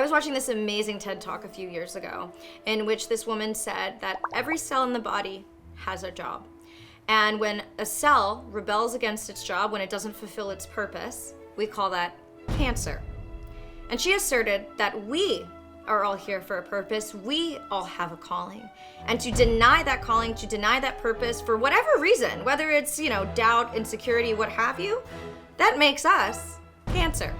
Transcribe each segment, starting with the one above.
was watching this amazing TED Talk a few years ago in which this woman said that every cell in the body has a job. And when a cell rebels against its job, when it doesn't fulfill its purpose, we call that cancer. And she asserted that we are all here for a purpose. We all have a calling. And to deny that calling, to deny that purpose for whatever reason, whether it's, doubt, insecurity, what have you, that makes us cancer.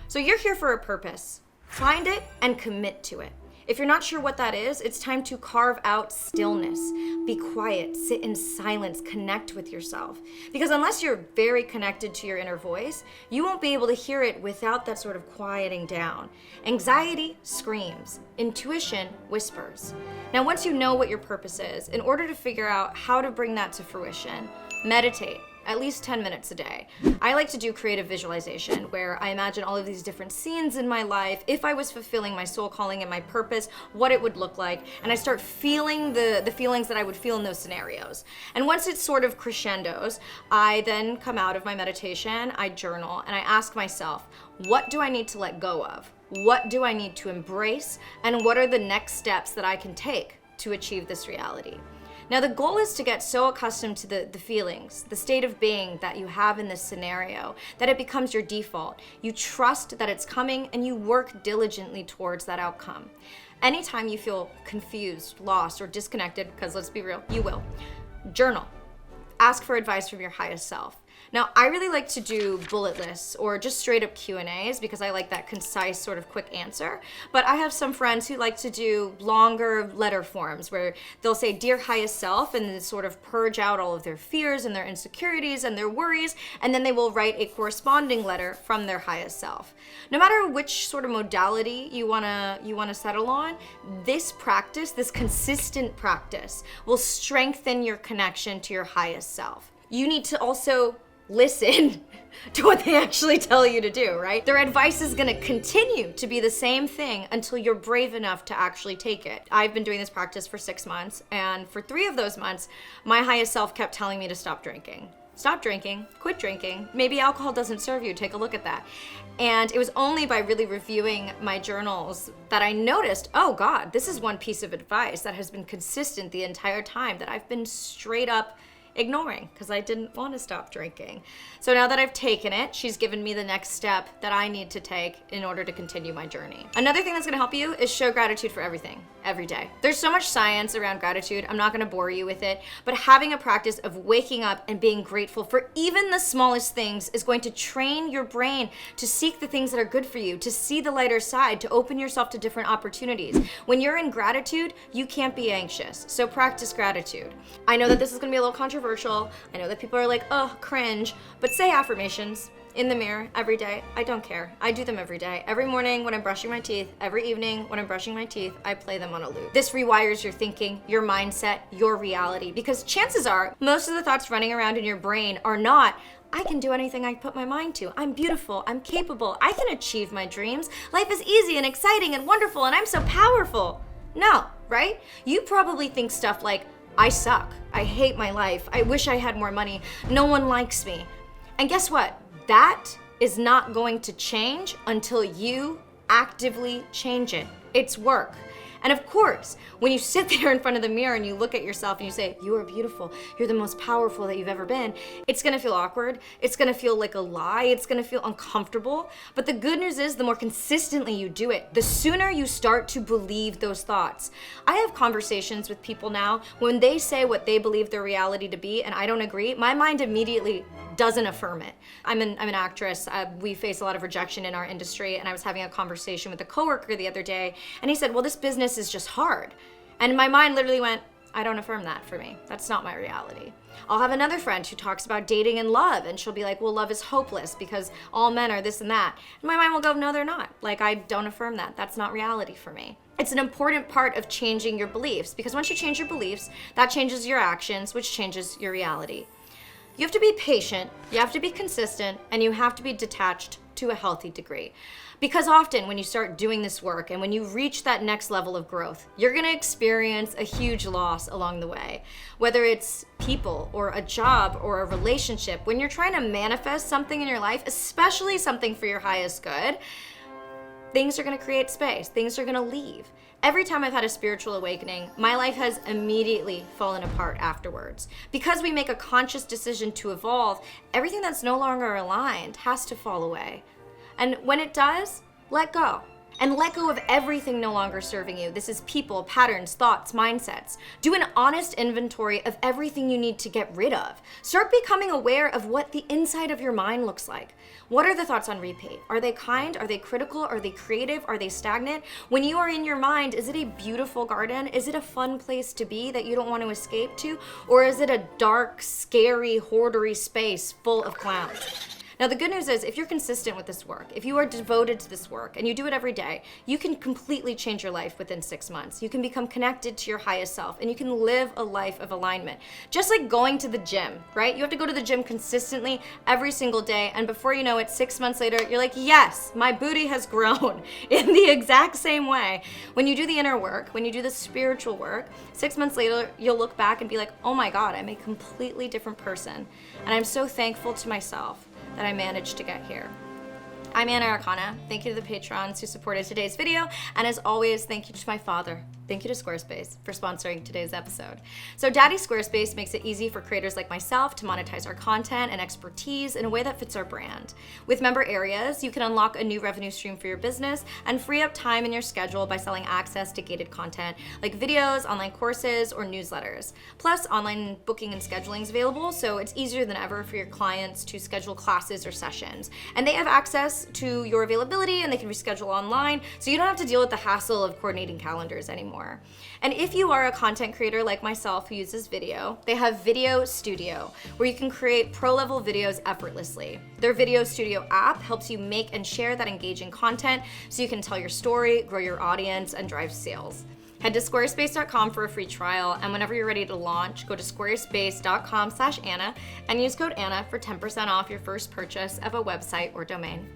So you're here for a purpose. Find it and commit to it. If you're not sure what that is, it's time to carve out stillness. Be quiet, sit in silence, connect with yourself. Because unless you're very connected to your inner voice, you won't be able to hear it without that sort of quieting down. Anxiety screams, intuition whispers. Now, once you know what your purpose is, in order to figure out how to bring that to fruition, meditate. At least 10 minutes a day. I like to do creative visualization where I imagine all of these different scenes in my life, if I was fulfilling my soul calling and my purpose, what it would look like, and I start feeling the feelings that I would feel in those scenarios. And once it sort of crescendos, I then come out of my meditation, I journal, and I ask myself, what do I need to let go of? What do I need to embrace? And what are the next steps that I can take to achieve this reality? Now, the goal is to get so accustomed to the feelings, the state of being that you have in this scenario, that it becomes your default. You trust that it's coming and you work diligently towards that outcome. Anytime you feel confused, lost, or disconnected, because let's be real, you will, journal. Ask for advice from your highest self. Now, I really like to do bullet lists or just straight up Q&As because I like that concise sort of quick answer. But I have some friends who like to do longer letter forms where they'll say, "Dear highest self," and then sort of purge out all of their fears and their insecurities and their worries, and then they will write a corresponding letter from their highest self. No matter which sort of modality you wanna settle on, this practice, this consistent practice, will strengthen your connection to your highest self. You need to also listen to what they actually tell you to do, right? Their advice is gonna continue to be the same thing until you're brave enough to actually take it. I've been doing this practice for 6 months, and for 3 of those months, my highest self kept telling me to stop drinking. Stop drinking, quit drinking, maybe alcohol doesn't serve you, take a look at that. And it was only by really reviewing my journals that I noticed, oh God, this is one piece of advice that has been consistent the entire time that I've been straight up ignoring because I didn't want to stop drinking. So now that I've taken it, she's given me the next step that I need to take in order to continue my journey. Another thing that's going to help you is show gratitude for everything, every day. There's so much science around gratitude. I'm not going to bore you with it, but having a practice of waking up and being grateful for even the smallest things is going to train your brain to seek the things that are good for you, to see the lighter side, to open yourself to different opportunities. When you're in gratitude, you can't be anxious. So practice gratitude. I know that this is going to be a little controversial. I know that people are like, oh, cringe, but say affirmations in the mirror every day. I don't care. I do them every day. Every morning when I'm brushing my teeth, every evening when I'm brushing my teeth, I play them on a loop. This rewires your thinking, your mindset, your reality, because chances are most of the thoughts running around in your brain are not, I can do anything I put my mind to. I'm beautiful. I'm capable. I can achieve my dreams. Life is easy and exciting and wonderful, and I'm so powerful. No, right? You probably think stuff like, I suck. I hate my life. I wish I had more money. No one likes me. And guess what? That is not going to change until you actively change it. It's work. And of course, when you sit there in front of the mirror and you look at yourself and you say, you are beautiful, you're the most powerful that you've ever been, it's gonna feel awkward, it's gonna feel like a lie, it's gonna feel uncomfortable. But the good news is the more consistently you do it, the sooner you start to believe those thoughts. I have conversations with people now, when they say what they believe their reality to be and I don't agree, my mind immediately doesn't affirm it. I'm an actress. We face a lot of rejection in our industry, and I was having a conversation with a coworker the other day, and he said, well, this business is just hard. And my mind literally went, I don't affirm that for me. That's not my reality. I'll have another friend who talks about dating and love, and she'll be like, well, love is hopeless because all men are this and that. And my mind will go, no, they're not. Like, I don't affirm that. That's not reality for me. It's an important part of changing your beliefs, because once you change your beliefs, that changes your actions, which changes your reality. You have to be patient, you have to be consistent, and you have to be detached to a healthy degree. Because often when you start doing this work and when you reach that next level of growth, you're gonna experience a huge loss along the way. Whether it's people or a job or a relationship, when you're trying to manifest something in your life, especially something for your highest good, things are going to create space. Things are going to leave. Every time I've had a spiritual awakening, my life has immediately fallen apart afterwards. Because we make a conscious decision to evolve, everything that's no longer aligned has to fall away. And when it does, let go. And let go of everything no longer serving you. This is people, patterns, thoughts, mindsets. Do an honest inventory of everything you need to get rid of. Start becoming aware of what the inside of your mind looks like. What are the thoughts on repeat? Are they kind? Are they critical? Are they creative? Are they stagnant? When you are in your mind, is it a beautiful garden? Is it a fun place to be that you don't want to escape to? Or is it a dark, scary, hoardery space full of clowns? Now, the good news is if you're consistent with this work, if you are devoted to this work and you do it every day, you can completely change your life within 6 months. You can become connected to your highest self and you can live a life of alignment. Just like going to the gym, right? You have to go to the gym consistently every single day, and before you know it, 6 months later, you're like, yes, my booty has grown in the exact same way. When you do the inner work, when you do the spiritual work, 6 months later, you'll look back and be like, oh my God, I'm a completely different person. And I'm so thankful to myself that I managed to get here. I'm Akana. Thank you to the patrons who supported today's video. And as always, thank you to my father. Thank you to Squarespace for sponsoring today's episode. So Daddy Squarespace makes it easy for creators like myself to monetize our content and expertise in a way that fits our brand. With member areas, you can unlock a new revenue stream for your business and free up time in your schedule by selling access to gated content like videos, online courses, or newsletters. Plus, online booking and scheduling is available, so it's easier than ever for your clients to schedule classes or sessions. And they have access to your availability and they can reschedule online, so you don't have to deal with the hassle of coordinating calendars anymore. And if you are a content creator like myself who uses video, they have Video Studio, where you can create pro-level videos effortlessly. Their Video Studio app helps you make and share that engaging content so you can tell your story, grow your audience, and drive sales. Head to squarespace.com for a free trial, and whenever you're ready to launch, go to squarespace.com/Anna and use code Anna for 10% off your first purchase of a website or domain.